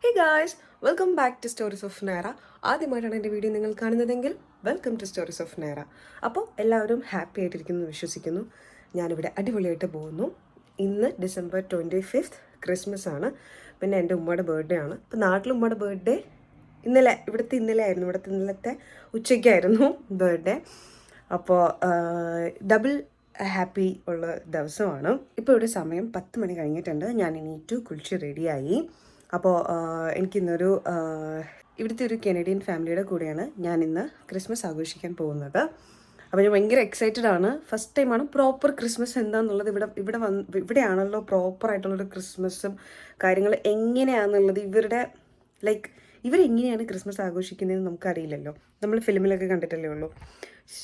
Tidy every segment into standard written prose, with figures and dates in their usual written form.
Hey guys, welcome back to Stories of Naira. ആദ്യമായിട്ടാണ് എൻ്റെ video നിങ്ങൾ കാണുന്നതെങ്കിൽ welcome to stories of Naira. അപ്പോൾ എല്ലാവരും ഹാപ്പി ആയിട്ടിരിക്കുന്നു വിശ്വസിക്കുന്നു. ഞാനിവിടെ അടിപൊളിയായിട്ട് പോകുന്നു. ഇന്ന് December 25th ക്രിസ്മസ് ആണ്. പിന്നെ എൻ്റെ ഉമ്മയുടെ ബർത്ത്ഡേ ആണ്. അപ്പോൾ നാട്ടിൽ ഉമ്മയുടെ ബർത്ത്ഡേ ഇന്നലത്തെ ഉച്ചയ്ക്കായിരുന്നു ബർത്ത്ഡേ. അപ്പോൾ ഡബിൾ ഹാപ്പി ഉള്ള ദിവസമാണ്. ഇപ്പോൾ ഇവിടെ സമയം 10 മണി കഴിഞ്ഞിട്ടുണ്ട്. ഞാൻ എണീറ്റു കുളിച്ച് റെഡിയായി. അപ്പോൾ എനിക്കിന്നൊരു ഇവിടുത്തെ ഒരു കനേഡിയൻ ഫാമിലിയുടെ കൂടെയാണ് ഞാൻ ഇന്ന് ക്രിസ്മസ് ആഘോഷിക്കാൻ പോകുന്നത്. അപ്പോൾ ഞാൻ ഭയങ്കര എക്സൈറ്റഡ് ആണ്. ഫസ്റ്റ് ടൈമാണ് പ്രോപ്പർ ക്രിസ്മസ് എന്താണെന്നുള്ളത് ഇവിടെയാണല്ലോ പ്രോപ്പറായിട്ടുള്ളൊരു ക്രിസ്മസും കാര്യങ്ങൾ എങ്ങനെയാണെന്നുള്ളത് ഇവരെങ്ങനെയാണ് ക്രിസ്മസ് ആഘോഷിക്കുന്നതെന്ന് നമുക്കറിയില്ലല്ലോ. നമ്മൾ ഫിലിമിലൊക്കെ കണ്ടിട്ടല്ലേ ഉള്ളൂ.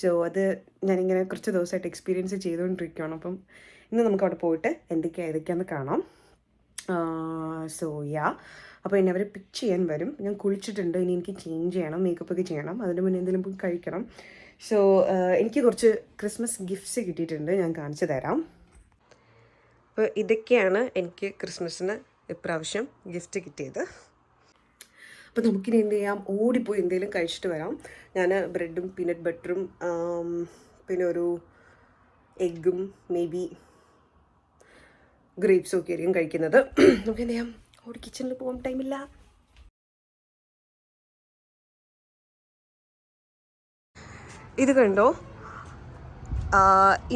സോ അത് ഞാനിങ്ങനെ കുറച്ച് ദിവസമായിട്ട് എക്സ്പീരിയൻസ് ചെയ്തുകൊണ്ടിരിക്കുകയാണ്. അപ്പം ഇന്ന് നമുക്ക് അവിടെ പോയിട്ട് ഏതൊക്കെയാണെന്ന് കാണാം. സോ അപ്പോൾ എന്നെ അവർ പിക്ക് ചെയ്യാൻ വരും. ഞാൻ കുളിച്ചിട്ടുണ്ട്, ഇനി എനിക്ക് ചേഞ്ച് ചെയ്യണം, മേക്കപ്പൊക്കെ ചെയ്യണം, അതിന് മുന്നേ എന്തെങ്കിലും പോയി കഴിക്കണം. സോ എനിക്ക് കുറച്ച് ക്രിസ്മസ് ഗിഫ്റ്റ്സ് കിട്ടിയിട്ടുണ്ട്, ഞാൻ കാണിച്ചു തരാം. അപ്പോൾ ഇതൊക്കെയാണ് എനിക്ക് ക്രിസ്മസിന് ഇപ്രാവശ്യം ഗിഫ്റ്റ് കിട്ടിയത്. അപ്പോൾ നമുക്കിനി എന്ത് ചെയ്യാം, ഓടിപ്പോയി എന്തെങ്കിലും കഴിച്ചിട്ട് വരാം. ഞാൻ ബ്രെഡും പീനട്ട് ബട്ടറും പിന്നെ ഒരു എഗ്ഗും മേ ബി ഗ്രേപ്സും ഒക്കെ ആയിരിക്കും കഴിക്കുന്നത്. നമുക്ക് എന്ത് ചെയ്യാം, ഓടി കിച്ചണിൽ പോകാൻ ടൈമില്ല. ഇത് കണ്ടോ,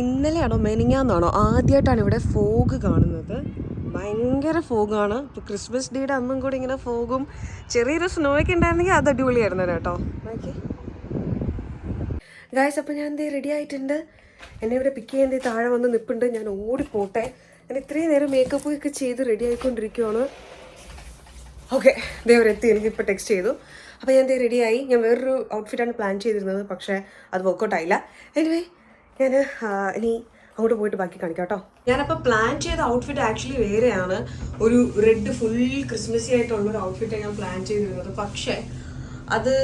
ഇന്നലെയാണോ മെനിങ്ങാന്നാണോ ആദ്യമായിട്ടാണ് ഇവിടെ ഫോഗ് കാണുന്നത്. ഭയങ്കര ഫോഗാണ്. ഇപ്പോൾ ക്രിസ്മസ് ഡേയുടെ അന്നും കൂടി ഇങ്ങനെ ഫോഗും ചെറിയൊരു സ്നോയൊക്കെ ഉണ്ടായിരുന്നെങ്കിൽ അത് അടിപൊളിയായിരുന്നു കേട്ടോ. ഓക്കെ ഗായ്സ്, അപ്പോൾ ഞാൻ എന്തേ റെഡി ആയിട്ടുണ്ട്. എന്നെ ഇവിടെ പിക്ക് ചെയ്യാൻ താഴെ വന്ന് നിൽപ്പുണ്ട്. ഞാൻ ഓടിപ്പോട്ടെ. ഞാൻ ഇത്രയും നേരം മേക്കപ്പ് ഒക്കെ ചെയ്ത് റെഡി ആയിക്കൊണ്ടിരിക്കുകയാണ്. ഓക്കെ, ദേവരെത്തി, എനിക്കിപ്പോൾ ടെക്സ്റ്റ് ചെയ്തു. അപ്പോൾ ഞാൻ റെഡിയായി. ഞാൻ വേറൊരു ഔട്ട്ഫിറ്റാണ് പ്ലാൻ ചെയ്തിരുന്നത്, പക്ഷേ അത് വർക്കൗട്ട് ആയില്ല. എനിവേ ഞാൻ ഇനി അങ്ങോട്ട് പോയിട്ട് ബാക്കി കാണിക്കാം കേട്ടോ. ഞാനപ്പോൾ പ്ലാൻ ചെയ്ത ഔട്ട്ഫിറ്റ് ആക്ച്വലി വേറെയാണ്. ഒരു റെഡ് ഫുൾ ക്രിസ്മസി ആയിട്ടുള്ളൊരു ഔട്ട്ഫിറ്റാണ് ഞാൻ പ്ലാൻ ചെയ്തിരുന്നത്, പക്ഷേ അത്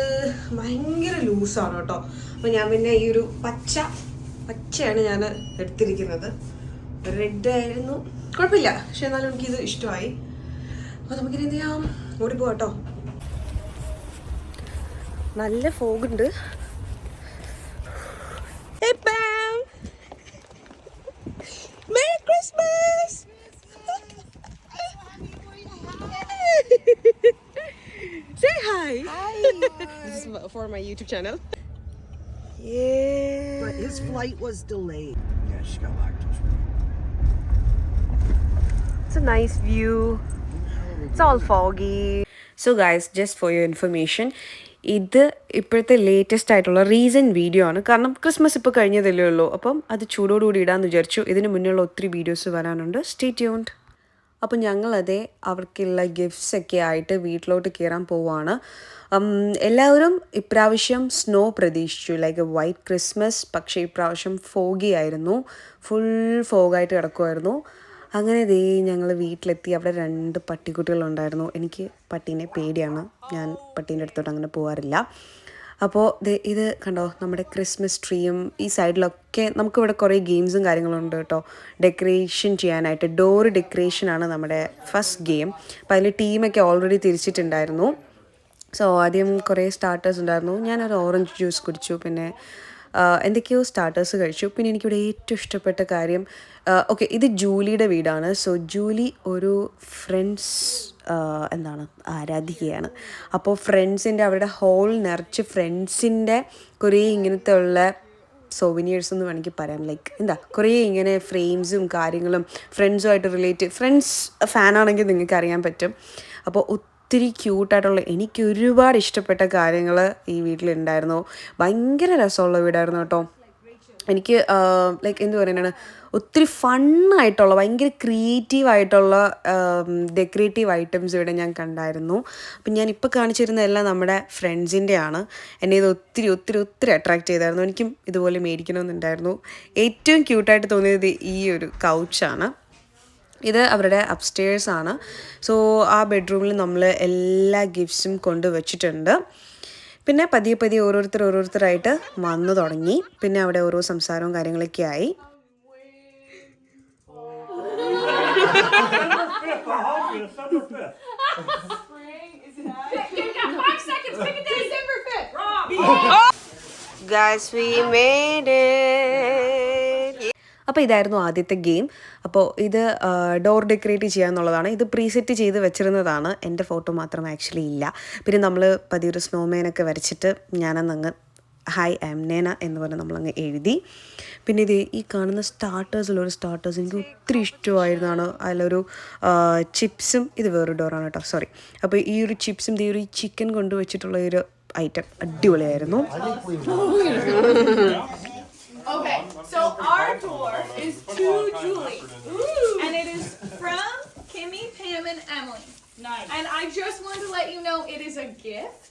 ഭയങ്കര ലൂസാണ് കേട്ടോ. അപ്പോൾ ഞാൻ പിന്നെ ഈ ഒരു പച്ചയാണ് ഞാൻ എടുത്തിരിക്കുന്നത്. റെഡ് ആയിരുന്നു, കുഴപ്പമില്ല, പക്ഷെ എന്നാലും എനിക്കിത് ഇഷ്ടമായി. അപ്പോൾ നമുക്കിനി എന്ത് ചെയ്യാം, ഓടിപ്പോവാം കേട്ടോ. നല്ല ഫോഗുണ്ട്. Merry Christmas! Say hi! Hi! This is for my YouTube channel. But his flight was delayed. Yeah, she got lactose. It's a nice view. It's all foggy. So guys, just for your information, ഇത് ഇപ്പോഴത്തെ latest ആയിട്ടുള്ള recent video ആണ്. കാരണം Christmas ഇപ്പോൾ കഴിഞ്ഞതല്ലേ ഉള്ളൂ. അപ്പം അത് ചൂടോടുകൂടി ഇടാമെന്ന് വിചാരിച്ചു. ഇതിന് മുന്നേയുള്ള ഒത്തിരി വീഡിയോസ് വരാനുണ്ട്. Stay tuned. അപ്പം ഞങ്ങളതേ അവർക്കുള്ള ഗിഫ്റ്റ്സ് ഒക്കെ ആയിട്ട് വീട്ടിലോട്ട് കയറാൻ പോവുകയാണ്. എല്ലാവരും ഇപ്രാവശ്യം സ്നോ പ്രതീക്ഷിച്ചു, ലൈക്ക് എ വൈറ്റ് ക്രിസ്മസ്. പക്ഷേ ഇപ്രാവശ്യം ഫോഗി ആയിരുന്നു, ഫുൾ ഫോഗായിട്ട് കിടക്കുമായിരുന്നു. അങ്ങനെ ഞങ്ങൾ വീട്ടിലെത്തി. അവിടെ 2 പട്ടിക്കുട്ടികളുണ്ടായിരുന്നു. എനിക്ക് പട്ടീനെ പേടിയാണ്, ഞാൻ പട്ടീൻ്റെ അടുത്തോട്ട് അങ്ങനെ പോകാറില്ല. അപ്പോൾ ഇത് കണ്ടോ, നമ്മുടെ ക്രിസ്മസ് ട്രീയും ഈ സൈഡിലൊക്കെ നമുക്കിവിടെ കുറേ ഗെയിംസും കാര്യങ്ങളും ഉണ്ട് കേട്ടോ, ഡെക്കറേഷൻ ചെയ്യാനായിട്ട്. ഡോർ ഡെക്കറേഷനാണ് നമ്മുടെ ഫസ്റ്റ് ഗെയിം. അപ്പോൾ അതിൽ ടീമൊക്കെ ഓൾറെഡി തിരിച്ചിട്ടുണ്ടായിരുന്നു. സോ ആദ്യം കുറേ സ്റ്റാർട്ടേഴ്സ് ഉണ്ടായിരുന്നു. ഞാനൊരു ഓറഞ്ച് ജ്യൂസ് കുടിച്ചു, പിന്നെ എന്തൊക്കെയോ സ്റ്റാർട്ടേഴ്സ് കഴിച്ചു. പിന്നെ എനിക്കിവിടെ ഏറ്റവും ഇഷ്ടപ്പെട്ട കാര്യം, ഓക്കെ, ഇത് ജൂലിയുടെ വീടാണ്. സോ ജൂലി ഒരു ഫ്രണ്ട്സ് ആരാധികയാണ്. അപ്പോൾ ഫ്രണ്ട്സിൻ്റെ അവരുടെ ഹോൾ നിറച്ച് ഫ്രണ്ട്സിൻ്റെ കുറേ ഇങ്ങനത്തെ ഉള്ള സോവിനിയേഴ്സ് എന്ന് വേണമെങ്കിൽ പറയാം. ലൈക്ക് കുറേ ഇങ്ങനെ ഫ്രെയിംസും കാര്യങ്ങളും ഫ്രണ്ട്സുമായിട്ട് ഫ്രണ്ട്സ് ഫാനാണെങ്കിൽ നിങ്ങൾക്ക് അറിയാൻ പറ്റും. അപ്പോൾ ഒത്തിരി ക്യൂട്ടായിട്ടുള്ള, എനിക്ക് ഒരുപാട് ഇഷ്ടപ്പെട്ട കാര്യങ്ങൾ ഈ വീട്ടിലുണ്ടായിരുന്നു. ഭയങ്കര രസമുള്ള വീടായിരുന്നു കേട്ടോ. എനിക്ക് എന്ത് പറയാനാണ്, ഒത്തിരി ഫണ്ണായിട്ടുള്ള, ഭയങ്കര ക്രിയേറ്റീവായിട്ടുള്ള ഡെക്കറേറ്റീവ് ഐറ്റംസ് ഇവിടെ ഞാൻ കണ്ടായിരുന്നു. അപ്പം ഞാനിപ്പോൾ കാണിച്ചിരുന്നതെല്ലാം നമ്മുടെ ഫ്രണ്ട്സിൻ്റെയാണ്. എന്നെ ഇത് ഒത്തിരി ഒത്തിരി ഒത്തിരി അട്രാക്റ്റ് ചെയ്തായിരുന്നു. എനിക്കും ഇതുപോലെ മേടിക്കണമെന്നുണ്ടായിരുന്നു. ഏറ്റവും ക്യൂട്ടായിട്ട് തോന്നിയത് ഈ ഒരു കൗച്ചാണ്. ഇത് അവരുടെ അപ്സ്റ്റേഴ്സാണ്. സോ ആ ബെഡ്റൂമിൽ നമ്മൾ എല്ലാ ഗിഫ്റ്റ്സും കൊണ്ടുവച്ചിട്ടുണ്ട്. പിന്നെ പതിയെ ഓരോരുത്തരായിട്ട് വന്നു തുടങ്ങി. പിന്നെ അവിടെ ഓരോ സംസാരവും കാര്യങ്ങളൊക്കെ ആയി. Guys, we made it. അപ്പോൾ ഇതായിരുന്നു ആദ്യത്തെ ഗെയിം. അപ്പോൾ ഇത് ഡോർ ഡെക്കറേറ്റ് ചെയ്യുക എന്നുള്ളതാണ്. ഇത് പ്രീസെറ്റ് ചെയ്ത് വെച്ചിരുന്നതാണ്. എൻ്റെ ഫോട്ടോ മാത്രം ആക്ച്വലി ഇല്ല. പിന്നെ നമ്മൾ പതിയൊരു സ്നോമാനൊക്കെ വരച്ചിട്ട് ഞാനന്നങ്ങ് ഹായ് ഐ എം നേന എന്ന് പറഞ്ഞ് നമ്മളങ്ങ് എഴുതി. പിന്നെ ഇത് ഈ കാണുന്ന സ്റ്റാർട്ടേഴ്സിലൊരു സ്റ്റാർട്ടേഴ്സ് എനിക്ക് ഒത്തിരി ഇഷ്ടമായിരുന്നതാണ്. അതിലൊരു ചിപ്സും, ഇത് വേറൊരു ഡോറാണ് കേട്ടോ, സോറി. അപ്പോൾ ഈ ഒരു ചിപ്സും ഈ ഒരു ചിക്കൻ കൊണ്ട് വെച്ചിട്ടുള്ള ഒരു ഐറ്റം അടിപൊളിയായിരുന്നു. Okay, so our door is to Julie, and it is from Kimmy, Pam, and Emily. Nice. And I just wanted to let you know it is a gift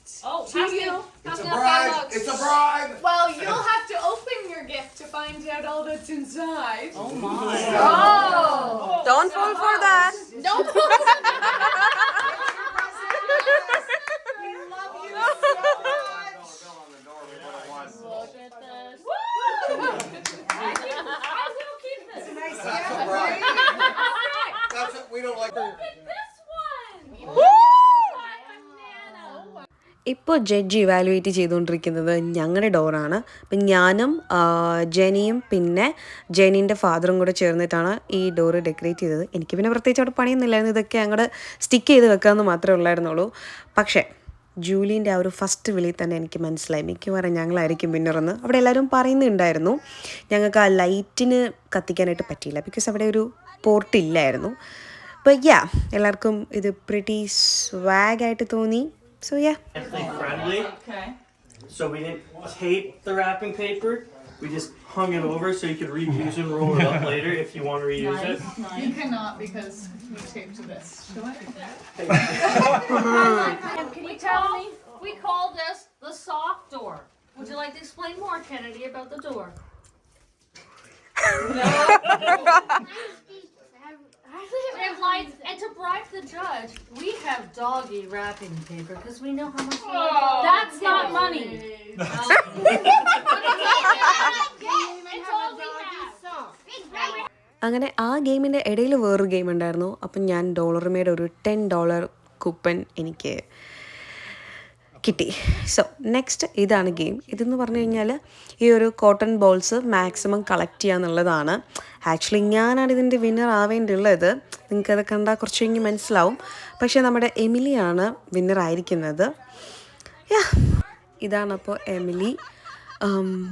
to you. It's a bribe. It's a bribe. Well, you'll have to open your gift to find out all that's inside. Oh my. Oh! Don't fall for that. No. We love you so much. Look at this. Woo! I will keep this. Nice That's a gift. bribe. That's it. We don't like. Look at this one. By Banana. ഇപ്പോൾ judge evaluate ചെയ്തുകൊണ്ടിരിക്കുന്നത് ഞങ്ങളുടെ ഡോറാണ്. അപ്പം ഞാനും ജെനിയും പിന്നെ ജെനീൻ്റെ ഫാദറും കൂടെ ചേർന്നിട്ടാണ് ഈ ഡോറ് ഡെക്കറേറ്റ് ചെയ്തത്. എനിക്ക് പിന്നെ പ്രത്യേകിച്ച് അവിടെ പണിയൊന്നുമില്ലായിരുന്നു. ഇതൊക്കെ അങ്ങോട്ട് സ്റ്റിക്ക് ചെയ്ത് വെക്കാമെന്ന് മാത്രമേ ഉള്ളായിരുന്നുള്ളൂ. പക്ഷേ ജൂലീൻ്റെ ആ ഒരു ഫസ്റ്റ് വിളി തന്നെ എനിക്ക് മനസ്സിലായി മിക്കവാറും ഞങ്ങളായിരിക്കും വിന്നറെന്ന്. അവിടെ എല്ലാവരും പറയുന്നുണ്ടായിരുന്നു. ഞങ്ങൾക്ക് ആ ലൈറ്റിന് കത്തിക്കാനായിട്ട് പറ്റിയില്ല, ബിക്കോസ് അവിടെ ഒരു പോർട്ടില്ലായിരുന്നു. അപ്പോൾ എല്ലാവർക്കും ഇത് പ്രിറ്റി സ്വാഗായിട്ട് തോന്നി. So yeah. Friendly. Okay. So we didn't tape the wrapping paper. We just hung it over so you could reuse and roll it up later if you want to reuse it. You cannot because we taped this. Can you tell me? We call this the soft door. Would you like to explain more, Kennedy, about the door? We have lights, and to bribe the judge, we have doggy wrapping paper because we know how much. That's not money. It's all we have. അങ്ങനെ ആ ഗെയിമിൻ്റെ ഇടയിൽ വേറൊരു game ഉണ്ടായിരുന്നു. അപ്പം ഞാൻ ഡോളർമേഡ് ഒരു $10 coupon എനിക്ക് കിട്ടി. സോ നെക്സ്റ്റ് ഇതാണ് ഗെയിം. ഇതെന്ന് പറഞ്ഞു കഴിഞ്ഞാൽ ഈ ഒരു കോട്ടൺ ബോൾസ് മാക്സിമം കളക്ട് ചെയ്യുക എന്നുള്ളതാണ്. ആക്ച്വലി ഞാനാണ് ഇതിൻ്റെ വിന്നർ ആവേണ്ടിയുള്ളത്. നിങ്ങൾക്കത് കണ്ടാൽ കുറച്ച് കഴിഞ്ഞ് മനസ്സിലാവും. പക്ഷേ നമ്മുടെ എമിലിയാണ് വിന്നർ ആയിരിക്കുന്നത്. ഇതാണപ്പോൾ എമിലി.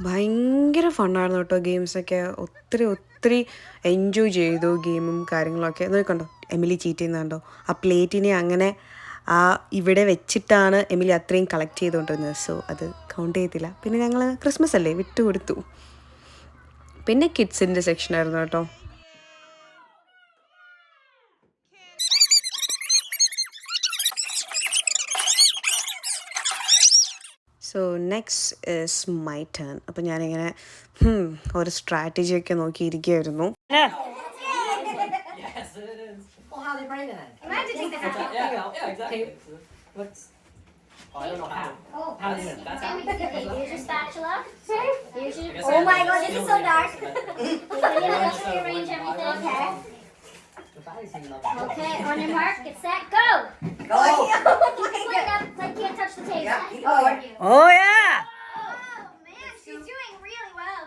ഭയങ്കര ഫണ്ണായിരുന്നു കേട്ടോ ഗെയിംസൊക്കെ. ഒത്തിരി എൻജോയ് ചെയ്തു ഗെയിമും കാര്യങ്ങളൊക്കെ. നോക്കണ്ടോ എമിലി ചീറ്റ് ചെയ്യുന്നുണ്ടോ? ആ പ്ലേറ്റിനെ അങ്ങനെ ഇവിടെ വെച്ചിട്ടാണ് എമിലി അത്രയും കളക്ട് ചെയ്തുകൊണ്ടിരുന്നത്. സോ അത് കൗണ്ട് ചെയ്തില്ല. പിന്നെ ഞങ്ങൾ ക്രിസ്മസ് അല്ലേ വിട്ടുകൊടുത്തു. പിന്നെ കിഡ്സിൻ്റെ സെക്ഷനായിരുന്നു കേട്ടോ. So next is my turn. അപ്പം ഞാനിങ്ങനെ ഒരു സ്ട്രാറ്റജിയൊക്കെ നോക്കിയിരിക്കുകയായിരുന്നു. Well, how are they bringing it? I have to take the hat. Yeah, exactly. What's? Oh, I don't know how. Oh, How do you do it? That's how. here's your spatula. Here's your. Oh my god, this is so dark. So you have to rearrange everything. Okay. Okay, on your mark, get set, go. Go. Like can't touch the table. Yeah, keep going. Oh yeah. Oh man, she's doing really well.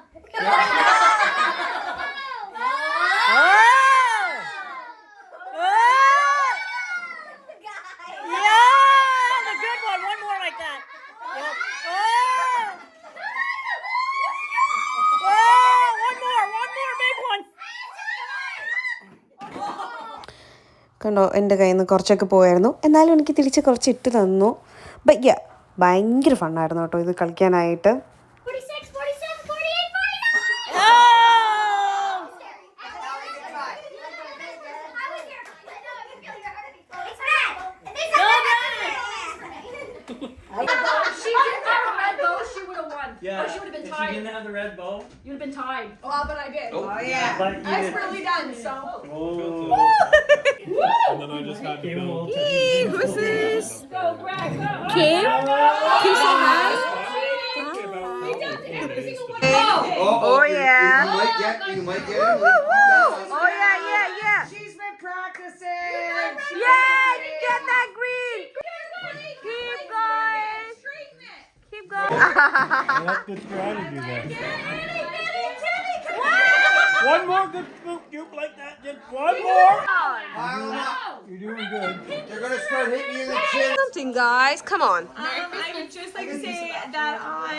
കണ്ടോ എൻ്റെ കയ്യിൽ നിന്ന് കുറച്ചൊക്കെ പോയായിരുന്നു. എന്നാലും എനിക്ക് തിരിച്ച് കുറച്ച് ഇട്ട് തന്നു. ബട്ട് ഭയങ്കര ഫണ്ണായിരുന്നു കേട്ടോ ഇത് കളിക്കാനായിട്ട്. 46, 47, 48, 49. She didn't have a red bow, she would have won. Yeah. Or she would have been if tied. you didn't have the red bow, You would have been tied. Oh, but I did. Oh yeah. but you did. Expertly done, so. Oh. And then I just had to Gave him a build. little Who's this? Go, Greg, go. Kim? Kim, say hi. He does it every single one. Oh, yeah. You might get. You might get. Oh yeah. She's been practicing. Yeah, get that green. Keep going. Straighten it. Keep going. That's good strategy there. One more good scoop like that. Just one more. Pile 'em up. You're doing good. They're gonna start hitting you in the chin. Something, guys. Come on. I would just like to say that I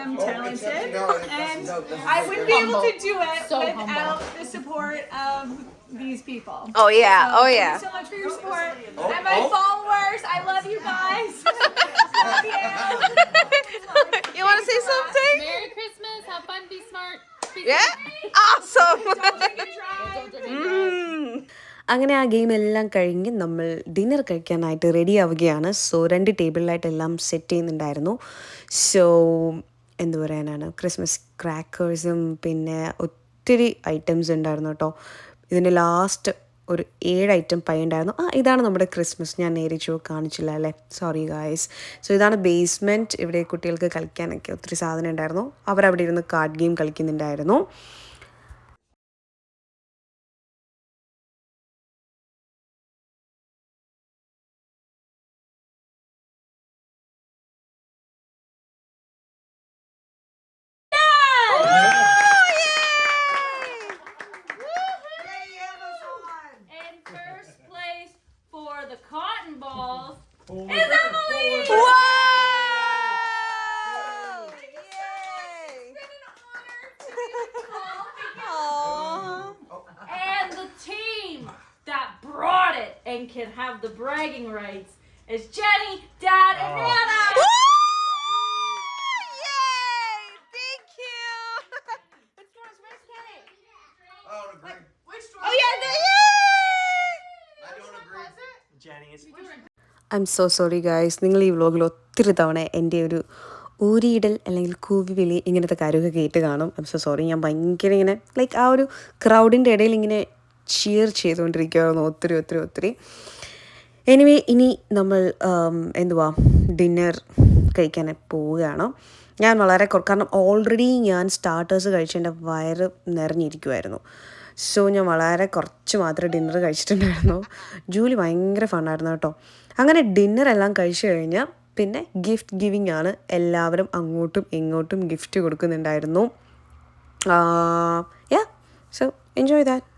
am Oh, talented no, and that's- I wouldn't be able to do it So without the support of these people. Oh yeah. So, Oh Thank yeah. you so much for your support and my followers. I love you guys. Love you. You want to say something? Merry Christmas. Have fun. Be smart. Yeah. Awesome. Don't drink and drive. അങ്ങനെ ആ game എല്ലാം കഴിഞ്ഞ് നമ്മൾ dinner കഴിക്കാനായിട്ട് ready ആവുകയാണ്. So 2 ടേബിളിലായിട്ട് എല്ലാം set ചെയ്യുന്നുണ്ടായിരുന്നു. So എന്ത് പറയാനാണ്, ക്രിസ്മസ് ക്രാക്കേഴ്സും പിന്നെ ഒത്തിരി ഐറ്റംസ് ഉണ്ടായിരുന്നു കേട്ടോ. ഇതിൻ്റെ ലാസ്റ്റ് ഒരു 7 ഐറ്റം പൈ ഉണ്ടായിരുന്നു. ഇതാണ് നമ്മുടെ ക്രിസ്മസ്. ഞാൻ നേരിച്ചു കാണിച്ചില്ല അല്ലേ, സോറി ഗായ്സ്. സോ ഇതാണ് ബേസ്മെൻറ്റ്. ഇവിടെ കുട്ടികൾക്ക് കളിക്കാനൊക്കെ ഒത്തിരി സാധനം ഉണ്ടായിരുന്നു. അവരവിടെ ഇരുന്ന് കാർഡ് ഗെയിം കളിക്കുന്നുണ്ടായിരുന്നു. And first place for the cotton balls Is Emily! And the team that brought it and can have the bragging rights is Jenny, Dad, and Nana. I'm so sorry guys. നിങ്ങൾ ഈ വ്ലോഗിൽ ഒത്തിരി തവണ എൻ്റെ ഒരു ഊരിയിടൽ അല്ലെങ്കിൽ കൂവിവിളി ഇങ്ങനത്തെ കാര്യമൊക്കെ കേട്ട് കാണും. I'm so sorry. ഞാൻ ഭയങ്കര ഇങ്ങനെ ലൈക്ക് ആ ഒരു ക്രൗഡിൻ്റെ ഇടയിൽ ഇങ്ങനെ ചിയർ ചെയ്തുകൊണ്ടിരിക്കുകയായിരുന്നു ഒത്തിരി. എനിവേ ഇനി നമ്മൾ എന്തുവാ ഡിന്നർ കഴിക്കാൻ പോവുകയാണ്. ഞാൻ വളരെ കാരണം ഓൾറെഡി ഞാൻ സ്റ്റാർട്ടേഴ്സ് കഴിച്ച് എൻ്റെ വയറ് നിറഞ്ഞിരിക്കുമായിരുന്നു. സോ ഞാൻ വളരെ കുറച്ച് മാത്രമേ ഡിന്നർ കഴിച്ചിട്ടുണ്ടായിരുന്നു. ജൂലി ഭയങ്കര ഫണ്ണായിരുന്നു കേട്ടോ. അങ്ങനെ ഡിന്നർ എല്ലാം കഴിച്ചു കഴിഞ്ഞാൽ പിന്നെ ഗിഫ്റ്റ് ഗിവിങ് ആണ്. എല്ലാവരും അങ്ങോട്ടും ഇങ്ങോട്ടും ഗിഫ്റ്റ് കൊടുക്കുന്നുണ്ടായിരുന്നു. So enjoy that.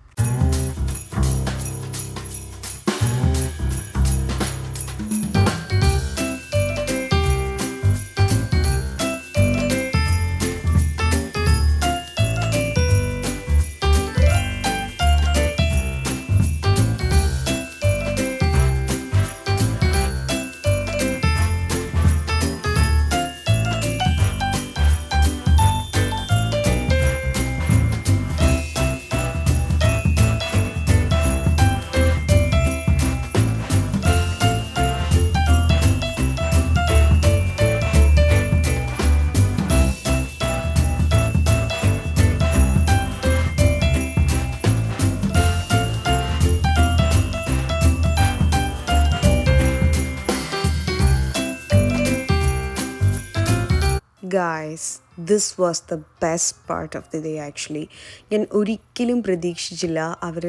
Guys, this was the best part of the day actually. ഞാൻ ഒരിക്കലും പ്രതീക്ഷിച്ചില്ല അവർ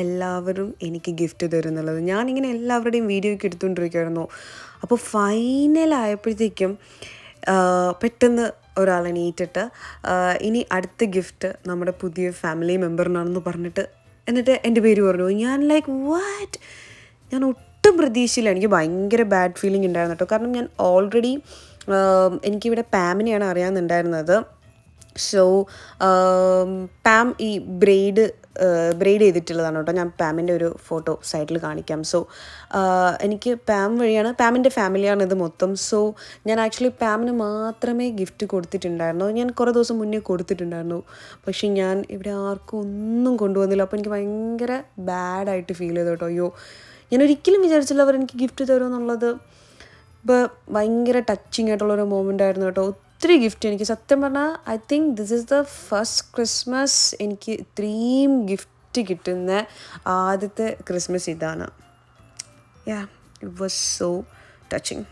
എല്ലാവരും എനിക്ക് ഗിഫ്റ്റ് തരും എന്നുള്ളത്. ഞാനിങ്ങനെ എല്ലാവരുടെയും വീഡിയോ ഒക്കെ എടുത്തുകൊണ്ടിരിക്കുമായിരുന്നു. അപ്പോൾ ഫൈനലായപ്പോഴത്തേക്കും പെട്ടെന്ന് ഒരാൾ എണീറ്റിട്ട് ഇനി അടുത്ത ഗിഫ്റ്റ് നമ്മുടെ പുതിയ ഫാമിലി മെമ്പറിനാണെന്ന് പറഞ്ഞിട്ട് എന്നിട്ട് എൻ്റെ പേര് പറഞ്ഞു. ഞാൻ ലൈക്ക് വാറ്റ്, ഞാൻ ഒട്ടും പ്രതീക്ഷയില്ല. എനിക്ക് ഭയങ്കര ബാഡ് ഫീലിംഗ് ഉണ്ടായിരുന്നു കേട്ടോ. കാരണം ഞാൻ ഓൾറെഡി എനിക്കിവിടെ പാമിനെയാണ് അറിയാമെന്നുണ്ടായിരുന്നത്. സോ പാം ഈ ബ്രെയ്ഡ് ചെയ്തിട്ടുള്ളതാണ് കേട്ടോ. ഞാൻ പാമിൻ്റെ ഒരു ഫോട്ടോ സൈഡിൽ കാണിക്കാം. സോ എനിക്ക് പാം വഴിയാണ്, പാമിൻ്റെ ഫാമിലിയാണ് ഇത് മൊത്തം. സോ ഞാൻ ആക്ച്വലി പാമിന് മാത്രമേ ഗിഫ്റ്റ് കൊടുത്തിട്ടുണ്ടായിരുന്നു. ഞാൻ കുറേ ദിവസം മുന്നേ കൊടുത്തിട്ടുണ്ടായിരുന്നു. പക്ഷേ ഞാൻ ഇവിടെ ആർക്കും ഒന്നും കൊണ്ടുവന്നില്ല. അപ്പോൾ എനിക്ക് ഭയങ്കര ബാഡായിട്ട് ഫീൽ ചെയ്തു കേട്ടോ. അയ്യോ, ഞാൻ ഒരിക്കലും വിചാരിച്ചില്ല അവർ എനിക്ക് ഗിഫ്റ്റ് തരുമെന്നുള്ളത്. ഇപ്പോൾ ഭയങ്കര ടച്ചിങ് ആയിട്ടുള്ളൊരു മൊമെൻ്റ് ആയിരുന്നു കേട്ടോ. ഒത്തിരി ഗിഫ്റ്റ് എനിക്ക് സത്യം പറഞ്ഞാൽ I think this is the first Christmas എനിക്ക് ഇത്രയും ഗിഫ്റ്റ് കിട്ടുന്ന ആദ്യത്തെ ക്രിസ്മസ് ഇതാണ്. It was so touching.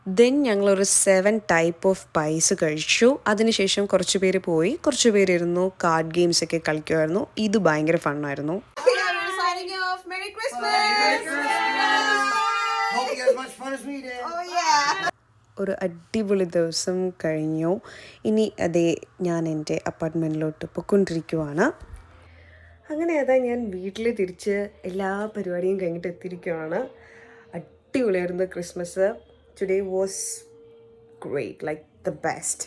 Then ഞങ്ങളൊരു 7 ടൈപ്പ് ഓഫ് പൈസ് കഴിച്ചു. അതിനുശേഷം കുറച്ച് പേര് പോയി, കുറച്ച് പേര് ഇരുന്നു കാർഡ് ഗെയിംസ് ഒക്കെ കളിക്കുമായിരുന്നു. ഇത് ഭയങ്കര ഫണ്ണായിരുന്നു. We're signing off. Merry Christmas. Hope you had as much fun as we did. Oh yeah. ഒരു അടിപൊളി ദിവസം കഴിഞ്ഞു. ഇനി അതേ ഞാൻ എൻ്റെ അപ്പാർട്ട്മെൻറ്റിലോട്ട് പൊയ്ക്കൊണ്ടിരിക്കുവാണ്. അങ്ങനെ അതാ ഞാൻ വീട്ടിൽ തിരിച്ച് എല്ലാ പരിപാടിയും കഴിഞ്ഞിട്ട് എത്തിയിരിക്കുവാണ്. അടിപൊളിയായിരുന്നു Christmas. Today was great, like the best.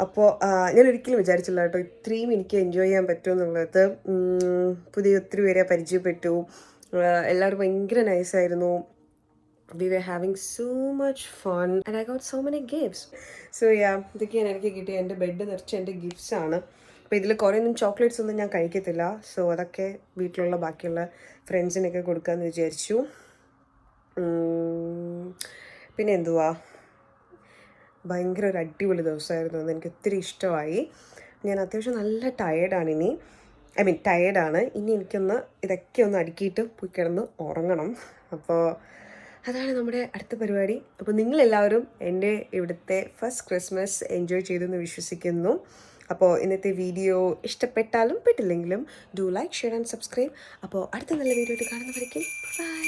അപ്പോൾ ഞാൻ ഒരിക്കലും വിചാരിച്ചില്ല കേട്ടോ ഇത്രയും എനിക്ക് എൻജോയ് ചെയ്യാൻ പറ്റുമെന്നുള്ളത്. പുതിയ ഒത്തിരി പേരെ പരിചയപ്പെട്ടു. എല്ലാവരും ഭയങ്കര നൈസായിരുന്നു. We were having so much fun and I got so many gifts. So yeah, ഇതൊക്കെയാണ് എനിക്ക് കിട്ടിയ എൻ്റെ ബെഡ് നിറച്ച് എൻ്റെ ഗിഫ്റ്റ്സ് ആണ്. അപ്പോൾ ഇതിൽ കുറേ ഒന്നും ചോക്ലേറ്റ്സ് ഒന്നും ഞാൻ കഴിക്കത്തില്ല. സോ അതൊക്കെ വീട്ടിലുള്ള ബാക്കിയുള്ള ഫ്രണ്ട്സിനൊക്കെ കൊടുക്കാമെന്ന് വിചാരിച്ചു. പിന്നെ എന്തുവാ, ഭയങ്കര ഒരു അടിപൊളി ദിവസമായിരുന്നു. അത് എനിക്ക് ഒത്തിരി ഇഷ്ടമായി. ഞാൻ അത്യാവശ്യം നല്ല ടയേർഡാണ് ഇനി എനിക്കൊന്ന് ഇതൊക്കെ ഒന്ന് അടുക്കിയിട്ട് പോയി കിടന്ന് ഉറങ്ങണം. അപ്പോൾ അതാണ് നമ്മുടെ അടുത്ത പരിപാടി. അപ്പോൾ നിങ്ങളെല്ലാവരും എൻ്റെ ഇവിടുത്തെ ഫസ്റ്റ് ക്രിസ്മസ് എൻജോയ് ചെയ്തെന്ന് വിശ്വസിക്കുന്നു. അപ്പോൾ ഇന്നത്തെ വീഡിയോ ഇഷ്ടപ്പെട്ടാലും പെട്ടില്ലെങ്കിലും do like, share and subscribe. അപ്പോൾ അടുത്ത നല്ല വീഡിയോ ആയിട്ട് കാണുന്നവരേക്കും ബൈ.